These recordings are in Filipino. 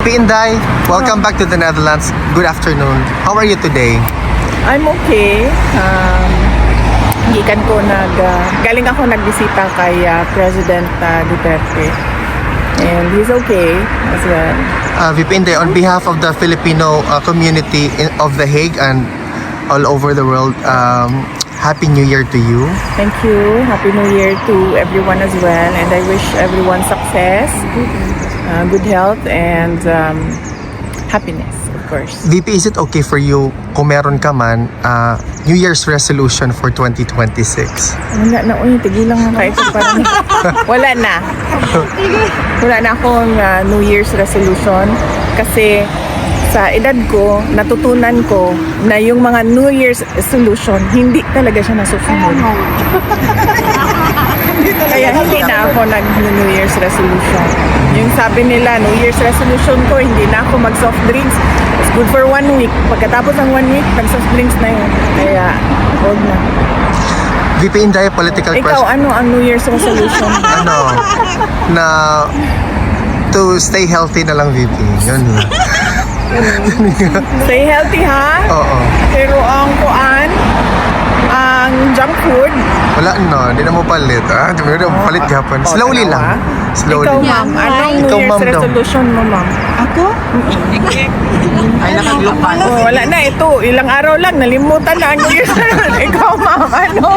VP Inday, welcome back to the Netherlands. Good afternoon. How are you today? I'm okay. Galing ako nagbisita kay President Duterte. And he's okay as well. VP Inday, on behalf of the Filipino community of The Hague and all over the world, Happy New Year to you. Thank you. Happy New Year to everyone as well. And I wish everyone success, good health, and happiness, of course. VP, is it okay for you kung meron ka man New Year's resolution for 2026? Wala na, tigilan nga kayo. Parang, wala na. Wala na akong New Year's resolution kasi sa edad ko, natutunan ko na yung mga New Year's resolution, hindi talaga siya nasusunod. Kaya hindi na ako nag-New Year's resolution. Yung sabi nila, New Year's resolution ko, hindi na ako mag-soft drinks. It's good for 1 week. Pagkatapos ng 1 week, nag-soft drinks na yun. Kaya, huwag na. VP Inday, political Ikaw, question. ano ang New Year's resolution? Na to stay healthy na lang, VP. Yun lang. Stay healthy, ha? Oo. Pero ang junk food, Wala no, hindi na mo palit. Di mo palit Japan. Slowly lang. Slowly. ikaw, ma'am, anong New Ikaw, Year's ma'am, daw. resolution mo, ma'am? Ako? Ay, nakaglupal. Oh, wala na, ito. Ilang araw lang, nalimutan na ang New Year's resolution. Ikaw, ma'am, ano?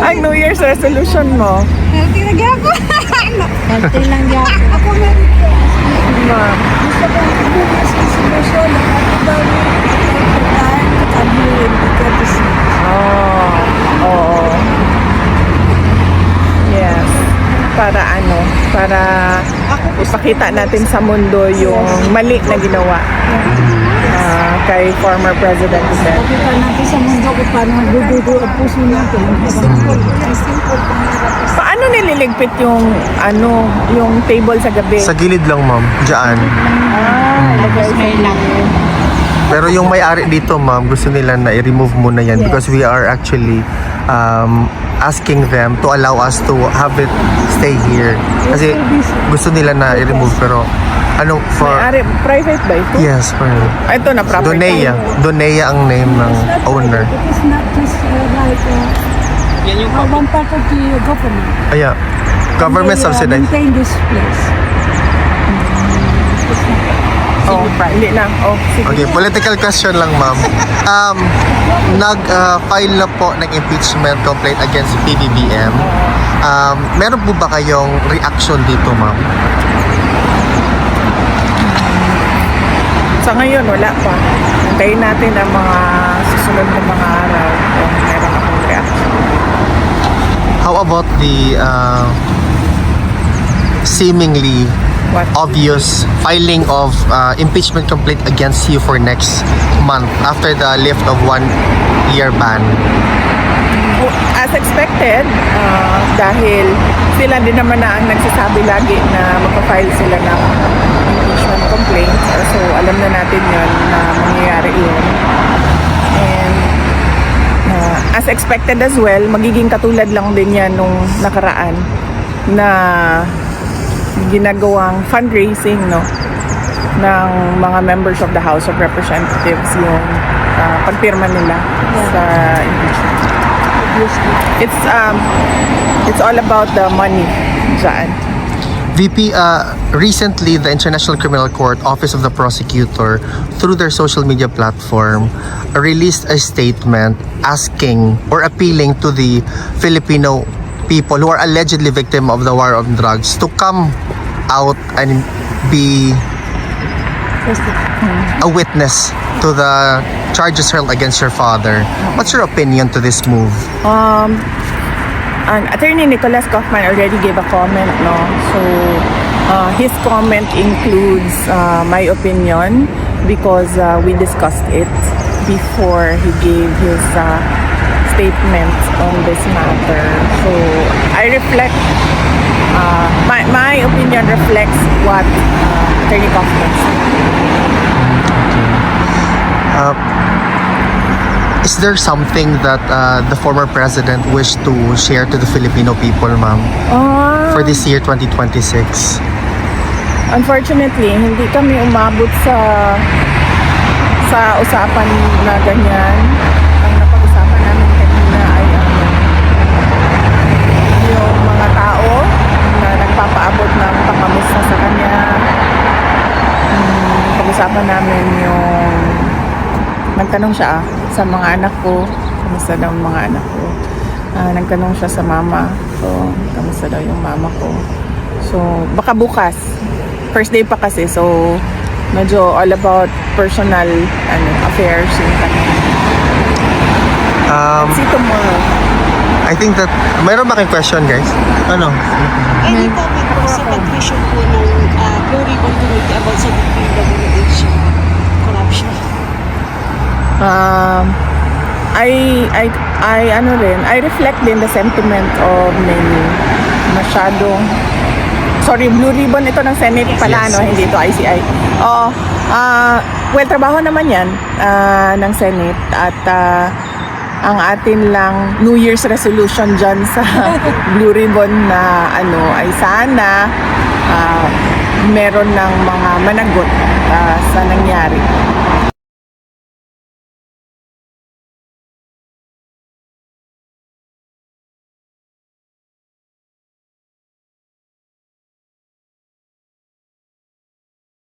Ang New Year's resolution mo? Healthy na gyako. Healthy lang gyako. Ako man. Ma'am. Gusto ko bukas resolution. Oo. Yes. Para ipakita natin sa mundo yung mali na ginawa kay former President Duterte. Pakita natin sa mundo kung paano magdudugo ang puso natin. Simple pangarap. Paano nililigpit yung table sa gabi? Sa gilid lang, ma'am. Diyan. Ilagay lang. Pero yung may-ari dito, ma'am, gusto nila na i-remove muna yan because we are actually asking them to allow us to have it stay here. Kasi gusto nila na i-remove pero for... Private ba ito? Yes, for... Ito na property. Donea ang name ng owner. It is not just like one part of the government. Kaya, government They, subsidized. maintain this place. Hindi na. Sige. Okay, political question lang, ma'am. Nag-file na po ng impeachment complaint against PBBM. Meron po ba kayong reaction dito, ma'am? Sa ngayon, wala pa. Hintayin natin ang mga susunod na mga araw kung meron akong reaction. How about the seemingly What? obvious filing of impeachment complaint against you for next month after the lift of 1-year ban? As expected, dahil sila din naman na ang nagsasabi lagi na magpa-file sila ng impeachment complaint. So, alam na natin yun na mangyayari yun. And as expected as well, magiging katulad lang din yan nung nakaraan na ginagawang fundraising ng mga members of the House of Representatives yung pagpirma nila sa impeachment. It's all about the money dyan. VP, recently the International Criminal Court Office of the Prosecutor, through their social media platform, released a statement asking or appealing to the Filipino people who are allegedly victim of the war on drugs to come out and be a witness to the charges hurled against your father. What's your opinion to this move? Attorney Nicholas Kaufman already gave a comment, so his comment includes my opinion because we discussed it before he gave his statement on this matter. So I reflect, my opinion reflects what Attorney Kaufman said. Is there something that the former president wished to share to the Filipino people, ma'am, for this year 2026? Unfortunately, hindi kami umabot sa usapan na ganyan. Ang napag-usapan namin kanina ay yung mga tao na nagpapaabot ng pangamusta sa kanya. Pag-usapan namin yung nagtanong siya sa mga anak ko, kamusta daw ang mga anak ko. Nagtanong siya sa mama ko, kamusta daw yung mama ko. So, baka bukas. First day pa kasi, so medyo all about personal affairs yung tanong. See tomorrow. I think that, mayroon ba kayong question, guys? Ano? Any comment po sa pag-vision po ng Blue Ribbon Committee about sa DPWH corruption? I reflect din the sentiment of many. Masyadong Blue Ribbon ito ng Senate pala, Yes. no? Hindi ito ICI. Oo. Well, trabaho naman yan ng Senate at ang atin lang New Year's resolution dyan sa Blue Ribbon na ay sana meron ng mga managot sa nangyari.